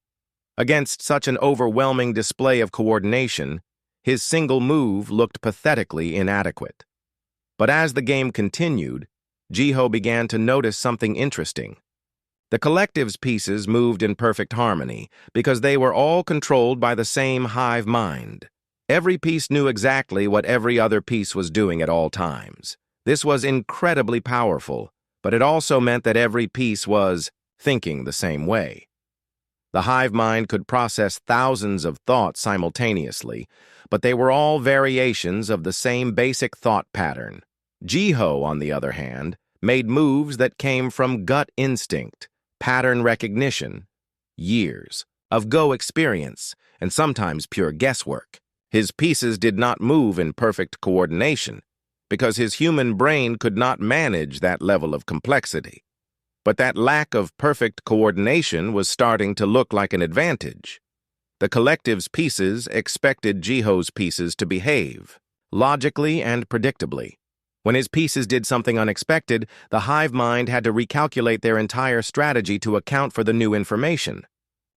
[SPEAKER 1] Against such an overwhelming display of coordination, his single move looked pathetically inadequate. But as the game continued, Ji-ho began to notice something interesting. The collective's pieces moved in perfect harmony because they were all controlled by the same hive mind. Every piece knew exactly what every other piece was doing at all times. This was incredibly powerful, but it also meant that every piece was thinking the same way. The hive mind could process thousands of thoughts simultaneously, but they were all variations of the same basic thought pattern. Ji-ho, on the other hand, made moves that came from gut instinct, pattern recognition, years of Go experience, and sometimes pure guesswork. His pieces did not move in perfect coordination because his human brain could not manage that level of complexity. But that lack of perfect coordination was starting to look like an advantage. The collective's pieces expected Ji-ho's pieces to behave logically and predictably. When his pieces did something unexpected, the hive mind had to recalculate their entire strategy to account for the new information.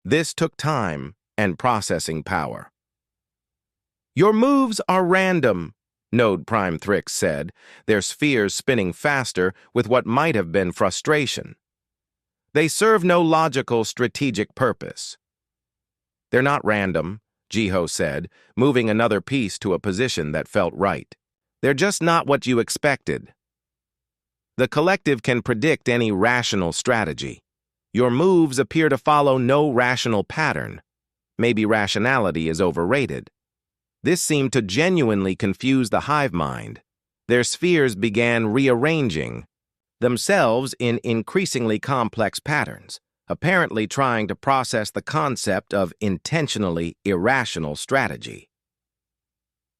[SPEAKER 1] This took time and processing power. Your moves are random, Node Prime Thrix said, their spheres spinning faster with what might have been frustration. They serve no logical, strategic purpose. They're not random, Ji-ho said, moving another piece to a position that felt right. They're just not what you expected. The collective can predict any rational strategy. Your moves appear to follow no rational pattern. Maybe rationality is overrated. This seemed to genuinely confuse the hive mind. Their spheres began rearranging themselves in increasingly complex patterns, apparently trying to process the concept of intentionally irrational strategy.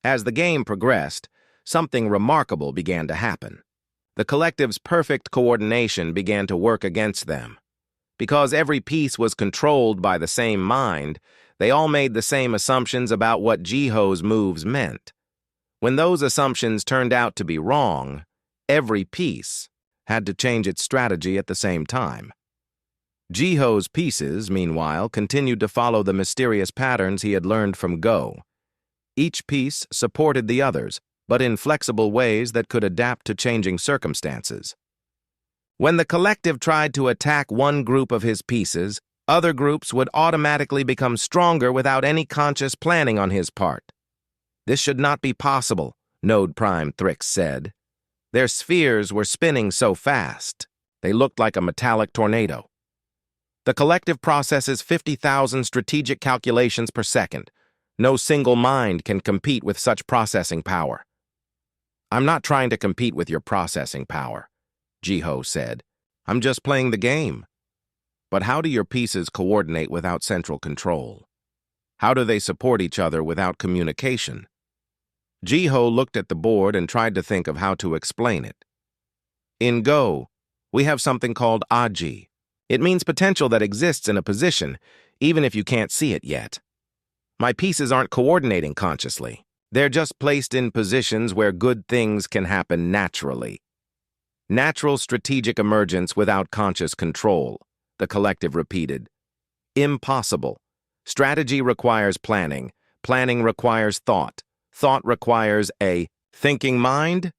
[SPEAKER 1] As the game progressed, something remarkable began to happen. The collective's perfect coordination began to work against them. Because every piece was controlled by the same mind, they all made the same assumptions about what Ji-ho's moves meant. When those assumptions turned out to be wrong, every piece had to change its strategy at the same time. Ji-ho's pieces, meanwhile, continued to follow the mysterious patterns he had learned from Go. Each piece supported the others, but in flexible ways that could adapt to changing circumstances. When the collective tried to attack one group of his pieces, other groups would automatically become stronger without any conscious planning on his part. This should not be possible, Node Prime Thrix said. Their spheres were spinning so fast, they looked like a metallic tornado. The collective processes 50,000 strategic calculations per second. No single mind can compete with such processing power. I'm not trying to compete with your processing power, Ji-ho said. I'm just playing the game. But how do your pieces coordinate without central control? How do they support each other without communication? Ji-ho looked at the board and tried to think of how to explain it. In Go, we have something called Aji. It means potential that exists in a position, even if you can't see it yet. My pieces aren't coordinating consciously. They're just placed in positions where good things can happen naturally. Natural strategic emergence without conscious control, the collective repeated. Impossible. Strategy requires planning. Planning requires thought. Thought requires a thinking mind?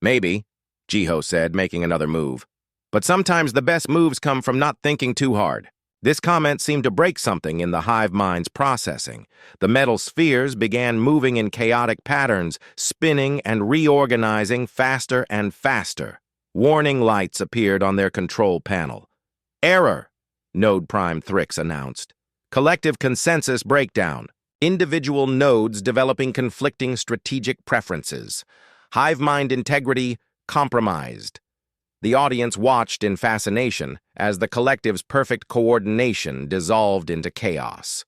[SPEAKER 1] Maybe, Jiho said, making another move. But sometimes the best moves come from not thinking too hard. This comment seemed to break something in the hive mind's processing. The metal spheres began moving in chaotic patterns, spinning and reorganizing faster and faster. Warning lights appeared on their control panel. Error, Node Prime Thrix announced. Collective consensus breakdown. Individual nodes developing conflicting strategic preferences. Hive mind integrity compromised. The audience watched in fascination as the collective's perfect coordination dissolved into chaos.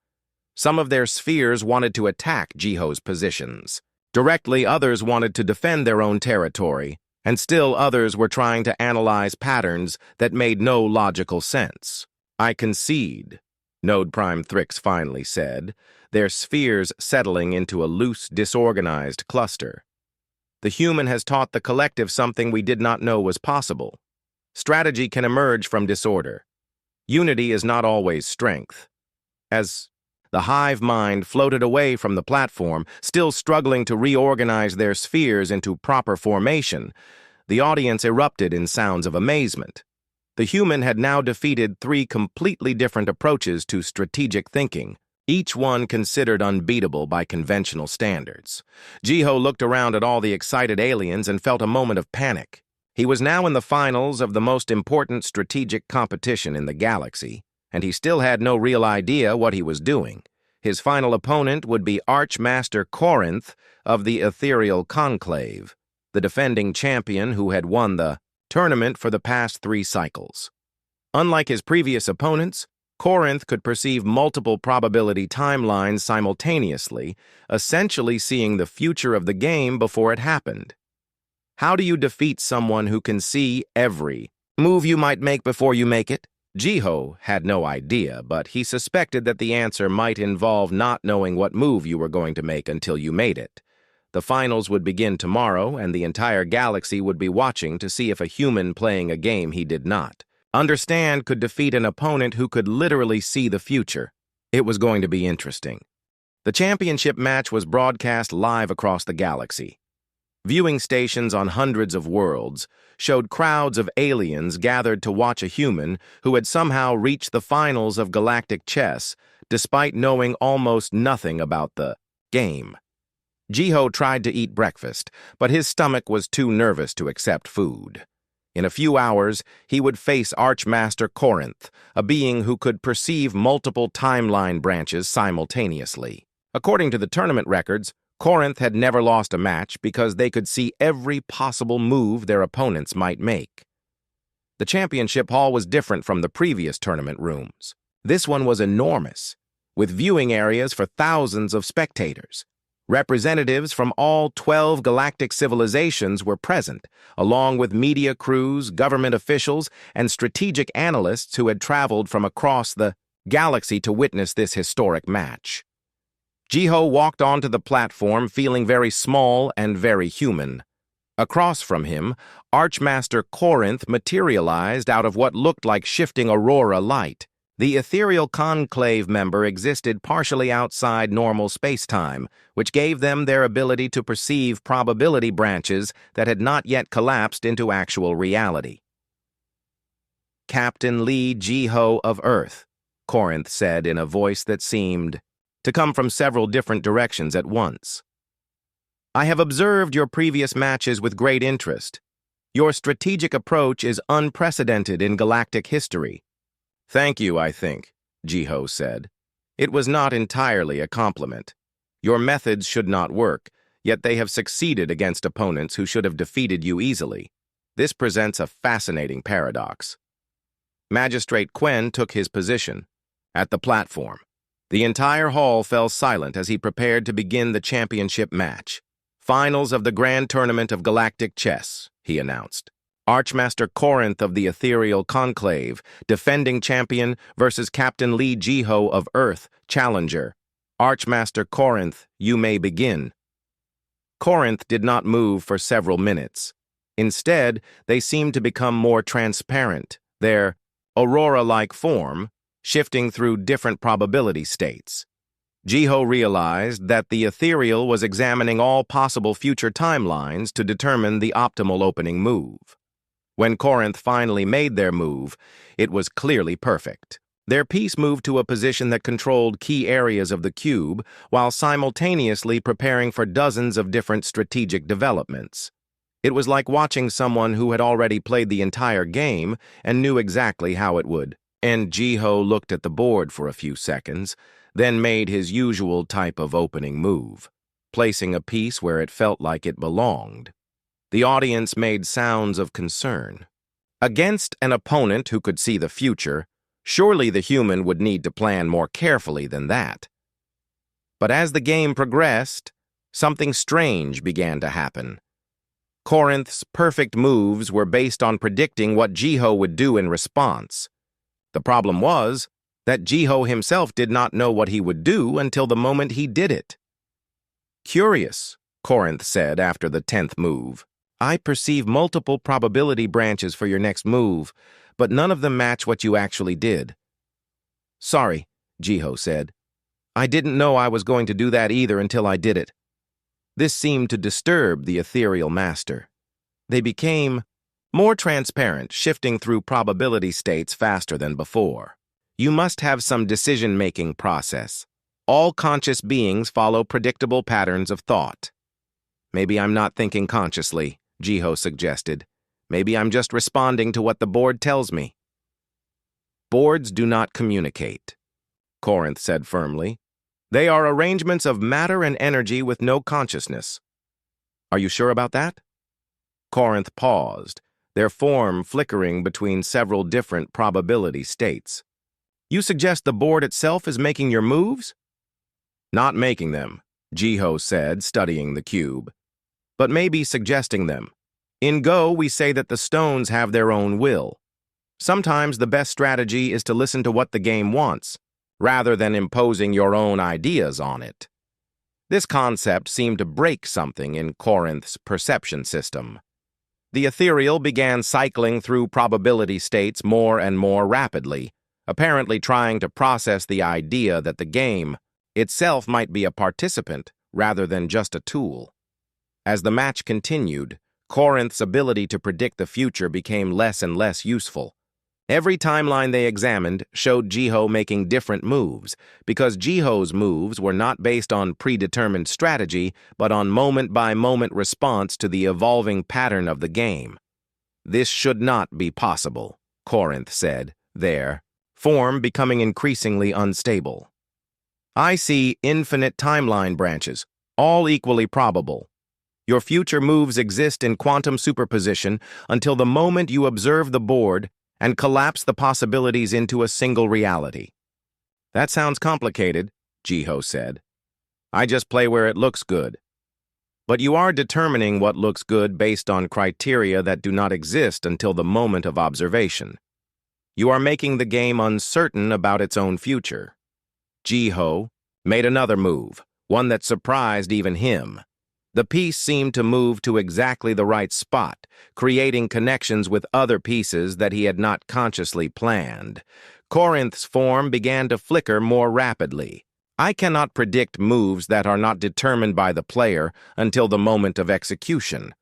[SPEAKER 1] Some of their spheres wanted to attack Jiho's positions. Directly, others wanted to defend their own territory, and still others were trying to analyze patterns that made no logical sense. I concede, Node Prime Thrix finally said, their spheres settling into a loose, disorganized cluster. The human has taught the collective something we did not know was possible. Strategy can emerge from disorder. Unity is not always strength. As the hive mind floated away from the platform, still struggling to reorganize their spheres into proper formation, the audience erupted in sounds of amazement. The human had now defeated 3 completely different approaches to strategic thinking, each one considered unbeatable by conventional standards. Jiho looked around at all the excited aliens and felt a moment of panic. He was now in the finals of the most important strategic competition in the galaxy, and he still had no real idea what he was doing. His final opponent would be Archmaster Corinth of the Ethereal Conclave, the defending champion who had won the tournament for the past 3 cycles. Unlike his previous opponents, Corinth could perceive multiple probability timelines simultaneously, essentially seeing the future of the game before it happened. How do you defeat someone who can see every move you might make before you make it? Jiho had no idea, but he suspected that the answer might involve not knowing what move you were going to make until you made it. The finals would begin tomorrow, and the entire galaxy would be watching to see if a human playing a game he did not understand could defeat an opponent who could literally see the future. It was going to be interesting. The championship match was broadcast live across the galaxy. Viewing stations on hundreds of worlds showed crowds of aliens gathered to watch a human who had somehow reached the finals of Galactic chess, despite knowing almost nothing about the game. Jiho tried to eat breakfast, but his stomach was too nervous to accept food. In a few hours, he would face Archmaster Corinth, a being who could perceive multiple timeline branches simultaneously. According to the tournament records, Corinth had never lost a match because they could see every possible move their opponents might make. The championship hall was different from the previous tournament rooms. This one was enormous, with viewing areas for thousands of spectators. Representatives from all 12 galactic civilizations were present, along with media crews, government officials, and strategic analysts who had traveled from across the galaxy to witness this historic match. Jiho walked onto the platform feeling very small and very human. Across from him, Archmaster Corinth materialized out of what looked like shifting aurora light. The Ethereal Conclave member existed partially outside normal space-time, which gave them their ability to perceive probability branches that had not yet collapsed into actual reality. Captain Lee Jiho of Earth, Corinth said in a voice that seemed to come from several different directions at once. I have observed your previous matches with great interest. Your strategic approach is unprecedented in galactic history. Thank you, I think, Jiho said. It was not entirely a compliment. Your methods should not work, yet they have succeeded against opponents who should have defeated you easily. This presents a fascinating paradox. Magistrate Quen took his position at the platform. The entire hall fell silent as he prepared to begin the championship match. Finals of the Grand Tournament of Galactic Chess, he announced. Archmaster Corinth of the Ethereal Conclave, defending champion versus Captain Lee Jiho of Earth, challenger. Archmaster Corinth, you may begin. Corinth did not move for several minutes. Instead, they seemed to become more transparent, their aurora-like form shifting through different probability states. Jiho realized that the ethereal was examining all possible future timelines to determine the optimal opening move. When Corinth finally made their move, it was clearly perfect. Their piece moved to a position that controlled key areas of the cube while simultaneously preparing for dozens of different strategic developments. It was like watching someone who had already played the entire game and knew exactly how it would. And Jiho looked at the board for a few seconds, then made his usual type of opening move, placing a piece where it felt like it belonged. The audience made sounds of concern. Against an opponent who could see the future, surely the human would need to plan more carefully than that. But as the game progressed, something strange began to happen. Corinth's perfect moves were based on predicting what Jiho would do in response. The problem was that Jiho himself did not know what he would do until the moment he did it. "Curious," Corinth said after the 10th move. "I perceive multiple probability branches for your next move, but none of them match what you actually did." "Sorry," Jiho said. "I didn't know I was going to do that either until I did it." This seemed to disturb the ethereal master. They became more transparent, shifting through probability states faster than before. "You must have some decision-making process. All conscious beings follow predictable patterns of thought." "Maybe I'm not thinking consciously," Jiho suggested. "Maybe I'm just responding to what the board tells me." "Boards do not communicate," Corinth said firmly. "They are arrangements of matter and energy with no consciousness." "Are you sure about that?" Corinth paused, their form flickering between several different probability states. "You suggest the board itself is making your moves?" "Not making them," Jiho said, studying the cube, "but maybe suggesting them. In Go, we say that the stones have their own will. Sometimes the best strategy is to listen to what the game wants, rather than imposing your own ideas on it." This concept seemed to break something in Corinth's perception system. The ethereal began cycling through probability states more and more rapidly, apparently trying to process the idea that the game itself might be a participant rather than just a tool. As the match continued, Corinth's ability to predict the future became less and less useful. Every timeline they examined showed Jiho making different moves, because Jiho's moves were not based on predetermined strategy, but on moment-by-moment response to the evolving pattern of the game. "This should not be possible," Corinth said, their form becoming increasingly unstable. "I see infinite timeline branches, all equally probable. Your future moves exist in quantum superposition until the moment you observe the board and collapse the possibilities into a single reality." "That sounds complicated," Jiho said. "I just play where it looks good." "But you are determining what looks good based on criteria that do not exist until the moment of observation. You are making the game uncertain about its own future." Jiho made another move, one that surprised even him. The piece seemed to move to exactly the right spot, creating connections with other pieces that he had not consciously planned. Corinth's form began to flicker more rapidly. "I cannot predict moves that are not determined by the player until the moment of execution.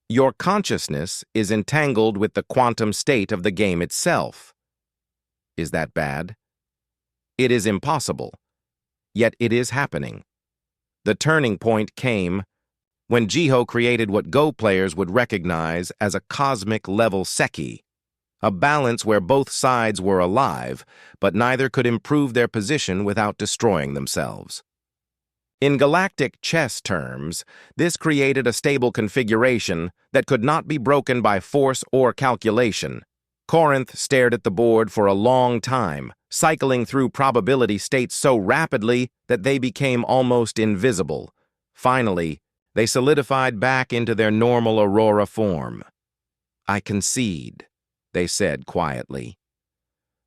[SPEAKER 1] Your consciousness is entangled with the quantum state of the game itself." Is that bad? It is impossible. Yet it is happening. The turning point came when Jiho created what Go players would recognize as a cosmic-level Seki, a balance where both sides were alive, but neither could improve their position without destroying themselves. In galactic chess terms, this created a stable configuration that could not be broken by force or calculation. Corinth stared at the board for a long time, cycling through probability states so rapidly that they became almost invisible. Finally, they solidified back into their normal aurora form. "I concede," they said quietly.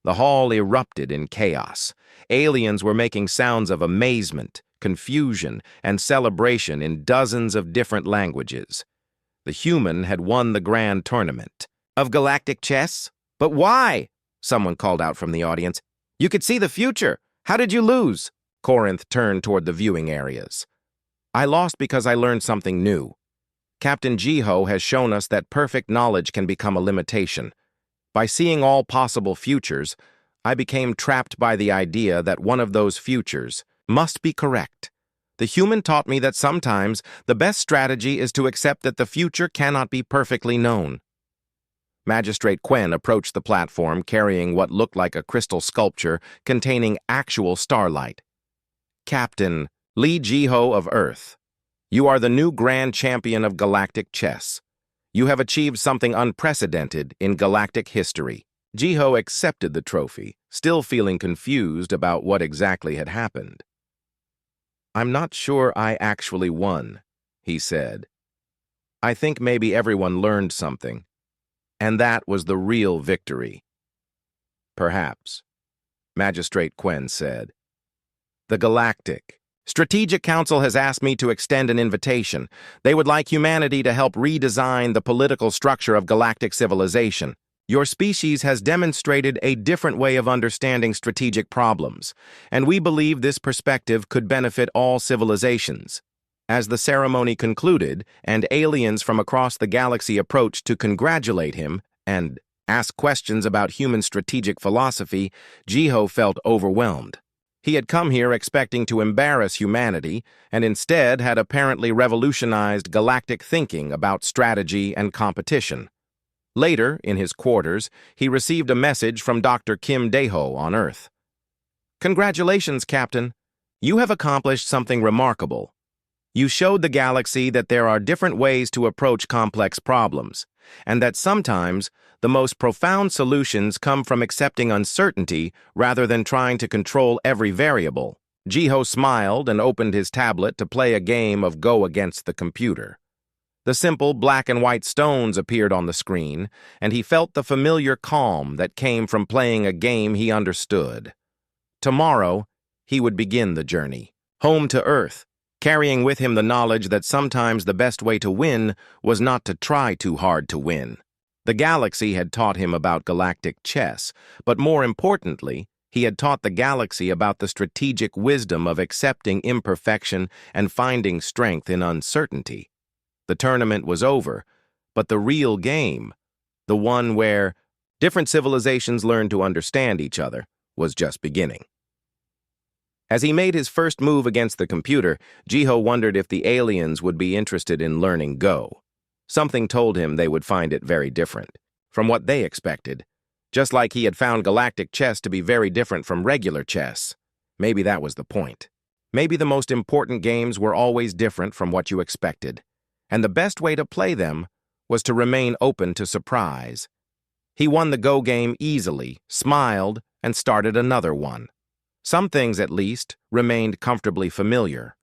[SPEAKER 1] The hall erupted in chaos. Aliens were making sounds of amazement, confusion, and celebration in dozens of different languages. The human had won the grand tournament. Of galactic chess? But why? Someone called out from the audience. You could see the future. How did you lose? Corinth turned toward the viewing areas. I lost because I learned something new. Captain Jiho has shown us that perfect knowledge can become a limitation. By seeing all possible futures, I became trapped by the idea that one of those futures must be correct. The human taught me that sometimes the best strategy is to accept that the future cannot be perfectly known. Magistrate Quen approached the platform carrying what looked like a crystal sculpture containing actual starlight. Captain Li Jiho of Earth, you are the new Grand Champion of Galactic Chess. You have achieved something unprecedented in galactic history. Jiho accepted the trophy, still feeling confused about what exactly had happened. I'm not sure I actually won, he said. I think maybe everyone learned something, and that was the real victory. Perhaps, Magistrate Quen said. The Galactic Strategic Council has asked me to extend an invitation. They would like humanity to help redesign the political structure of galactic civilization. Your species has demonstrated a different way of understanding strategic problems, and we believe this perspective could benefit all civilizations. As the ceremony concluded and aliens from across the galaxy approached to congratulate him and ask questions about human strategic philosophy, Jiho felt overwhelmed. He had come here expecting to embarrass humanity and instead had apparently revolutionized galactic thinking about strategy and competition. Later, in his quarters, he received a message from Dr. Kim Daeho on Earth. Congratulations, Captain. You have accomplished something remarkable. You showed the galaxy that there are different ways to approach complex problems, and that sometimes the most profound solutions come from accepting uncertainty rather than trying to control every variable. Jiho smiled and opened his tablet to play a game of Go against the computer. The simple black and white stones appeared on the screen, and he felt the familiar calm that came from playing a game he understood. Tomorrow, he would begin the journey, home to Earth, carrying with him the knowledge that sometimes the best way to win was not to try too hard to win. The galaxy had taught him about galactic chess, but more importantly, he had taught the galaxy about the strategic wisdom of accepting imperfection and finding strength in uncertainty. The tournament was over, but the real game, the one where different civilizations learned to understand each other, was just beginning. As he made his first move against the computer, Jiho wondered if the aliens would be interested in learning Go. Something told him they would find it very different from what they expected, just like he had found galactic chess to be very different from regular chess. Maybe that was the point. Maybe the most important games were always different from what you expected, and the best way to play them was to remain open to surprise. He won the Go game easily, smiled, and started another one. Some things, at least, remained comfortably familiar.